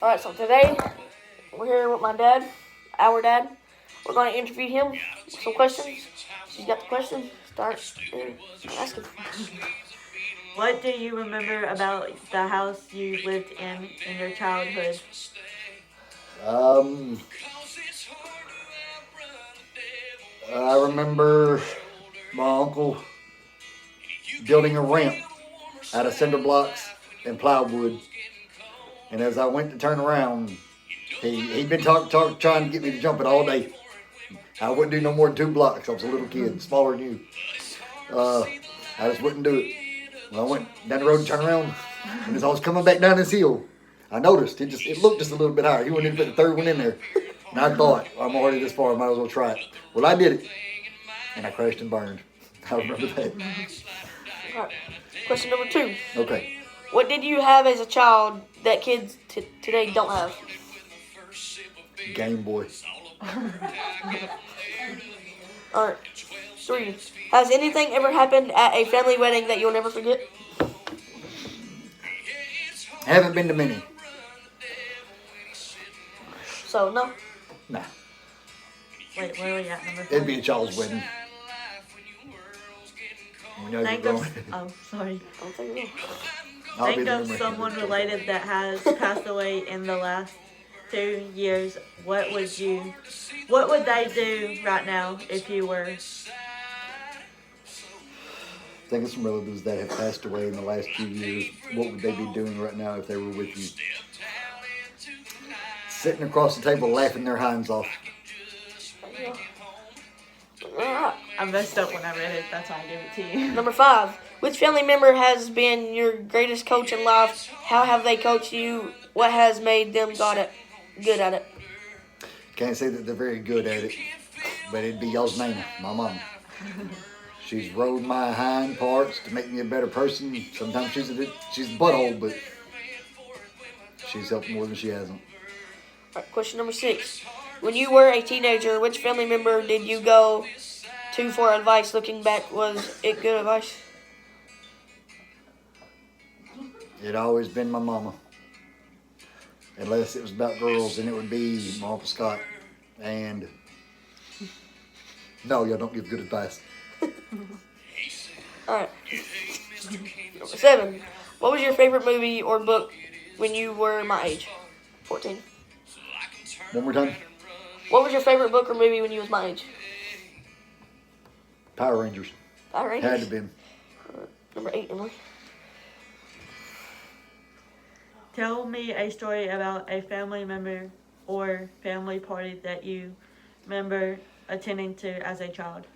Alright, so today we're here with my dad, our dad. We're going to interview him with some questions. She's got the questions. Start asking. What do you remember about the house you lived in your childhood? Um, I remember my uncle building a ramp out of cinder blocks and plywood. And as I went to turn around, he'd been trying to get me to jump it all day. I wouldn't do no more than 2 blocks. I was a little kid, smaller than you. I just wouldn't do it. When I went down the road and turned around, and as I was coming back down this hill, I noticed it looked just a little bit higher. He went in to put the third one in there. And I thought, I'm already this far, I might as well try it. Well, I did it. And I crashed and burned. I remember that. Alright, question number 2. Okay. What did you have as a child that kids today don't have? Game Boy. Alright, 3. Has anything ever happened at a family wedding that you'll never forget? I haven't been to many. So, no. Nah. Wait, where are we at? Number 4? It'd be a child's wedding. We know you're Think going. of, oh, sorry. I don't think it will. I'll be Think the of memory. someone related that has passed away in the last 2 years. What would they do right now if you were? Think of some relatives that have passed away in the last few years. What would they be doing right now if they were with you? Sitting across the table laughing their hinds off. Alright, I messed up when I read it. That's why I gave it to you. number 5. Which family member has been your greatest coach in life? How have they coached you? What has made them good at it? Can't say that they're very good at it, but it'd be y'all's Nana, my mom. She's rode my hind parts to make me a better person. Sometimes she's a butthole, but she's helped more than she hasn't. Alright, question number 6. When you were a teenager, which family member did you go to for advice? Looking back, was it good advice? It always been my mama. Unless it was about girls, then it would be my Uncle Scott. And no, y'all don't give good advice. Alright. Number 7. What was your favorite movie or book when you were my age? 14. One more time. What was your favorite book or movie when you was my age? Power Rangers. Power Rangers. Had to be. Number 8, Emily. Tell me a story about a family member or family party that you remember attending to as a child.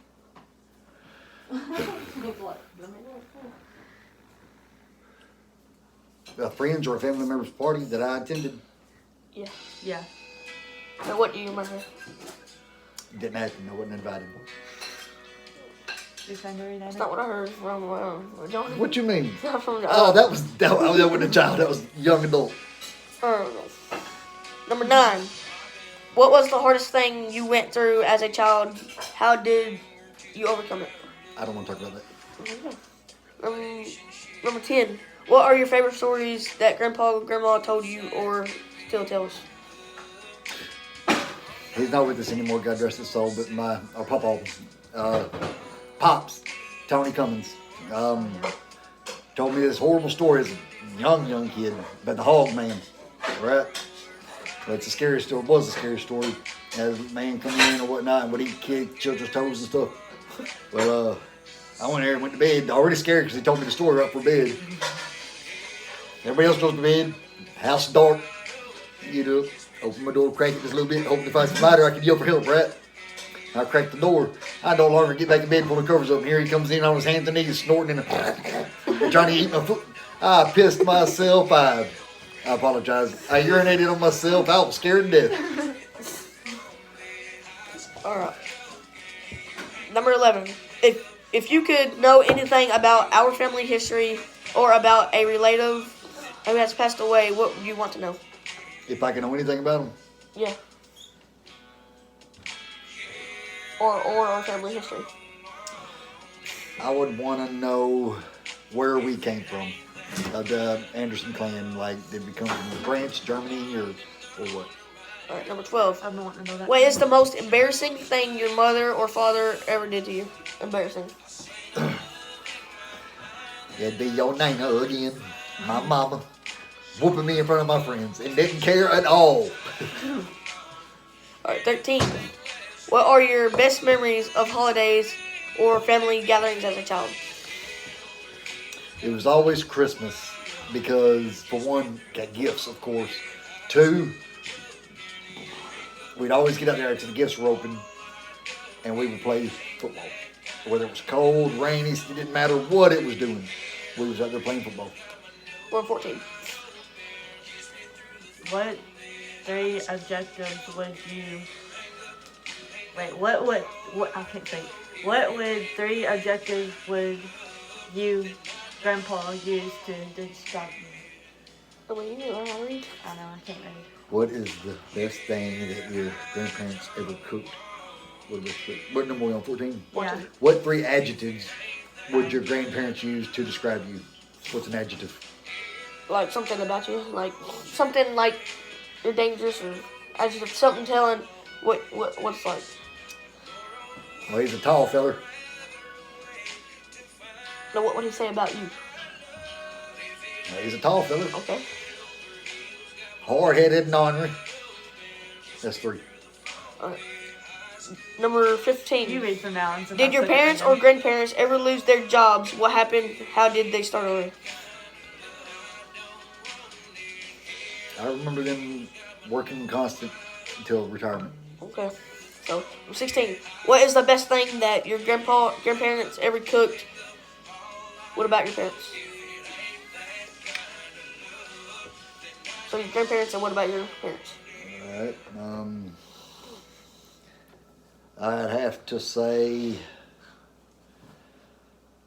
A friend's or a family member's party that I attended. Yeah. Yeah. Now, what do you remember? Didn't happen. I wasn't invited. You trying to read That's that? not what I heard from John. What you mean? Not from Oh, that wasn't a child. That was young adult. Number 9. What was the hardest thing you went through as a child? How did you overcome it? I don't want to talk about that. Number 10. What are your favorite stories that Grandpa and Grandma told you or still tell us? He's not with us anymore, God rest his soul, but our papa, Pops, Tony Cummins, told me this horrible story as a young kid about the Hog Man, right? But it's a scary story, was a scary story, as a man come in or whatnot and would eat children's toes and stuff. Well, I went there and went to bed, already scared because he told me the story right for bed. Everybody else goes to bed, house dark, get up, open my door, crack it just a little bit, hoping to find some lighter I could yell for help, right? I cracked the door. I no longer get back in bed, pull the covers up, and here he comes in on his hands and knees, snorting and trying to eat my foot. I pissed myself. I apologize. I urinated on myself. I was scared to death. Alright. Number 11. If you could know anything about our family history or about a relative who has passed away, what would you want to know? If I can know anything about him, Yeah. Or our family history. I would want to know where we came from. of the Anderson clan? Like, did we come from France, Germany, or what? All right, number 12. I've been wanting to know that. What is the most embarrassing thing your mother or father ever did to you? Embarrassing. It'd be your Nana again, my mama, whooping me in front of my friends and didn't care at all. All right, 13. What are your best memories of holidays or family gatherings as a child? It was always Christmas because, for one, got gifts, of course. Two, we'd always get out there after the gifts were open and we would play football. Whether it was cold, rainy, it didn't matter what it was doing. We was out there playing football. Or 14. What 3 objectives would you... Wait, what, I can't think. What would 3 objectives would you, Grandpa, use to describe me? Oh, wait, you know how to read? I know, I can't read. What is the best thing that your grandparents ever cooked? What number are we on, 14? Yeah. What 3 adjectives would your grandparents use to describe you? What's an adjective? Like something about you, like something like you're dangerous, or adjective, something telling what's like. Well, he's a tall feller. No, what would he say about you? Well, he's a tall feller. Okay. Hard-headed and ornery. That's 3. All right. Number 15. You read from now on. Did your parents or grandparents ever lose their jobs? What happened? How did they start over? I remember them working constant until retirement. Okay. So, number 16. What is the best thing that your grandparents ever cooked? What about your parents? So your grandparents, and what about your parents? Alright, I'd have to say,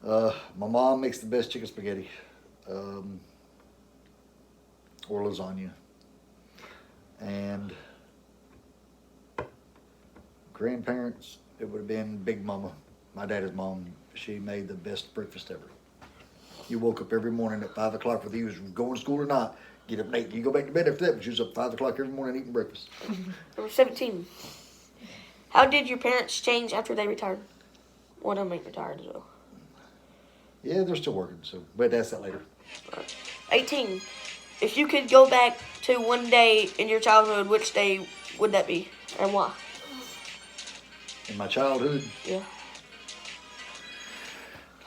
my mom makes the best chicken spaghetti, or lasagna, and grandparents, it would have been Big Mama, my daddy's mom. She made the best breakfast ever. You woke up every morning at 5 o'clock, whether you was going to school or not. Get up late. You go back to bed after that, but you was up 5 o'clock every morning eating breakfast. Number 17. How did your parents change after they retired? One of them ain't retired as well. Yeah, they're still working, so but that's that later. 18. If you could go back to one day in your childhood, which day would that be, and why? In my childhood, Yeah.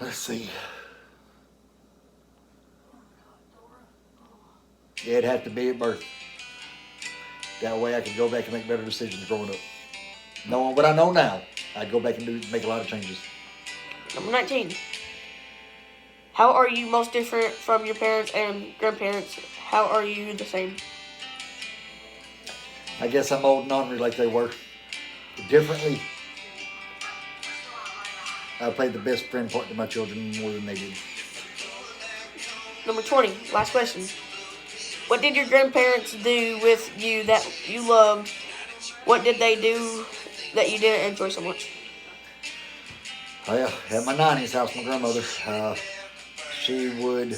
let's see. Yeah, it'd have to be at birth. That way I could go back and make better decisions growing up. Knowing what I know now, I'd go back and make a lot of changes. Number 19. How are you most different from your parents and grandparents? How are you the same? I guess I'm old and ornery like they were. Differently, I played the best friend part to my children more than they did. Number 20. Last question. What did your grandparents do with you that you loved? What did they do that you didn't enjoy so much? Well, at my nanny's house, my grandmother, she would,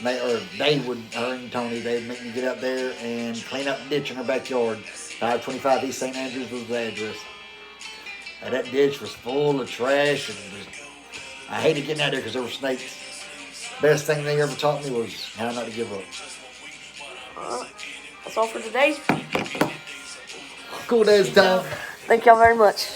they would, her and Tony, they'd make me get out there and clean up the ditch in her backyard. 525 East St. Andrews was the address. And that ditch was full of trash, and I hated getting out there because there were snakes. Best thing they ever taught me was how not to give up. That's all for today. Cool days, Tom. Thank y'all very much.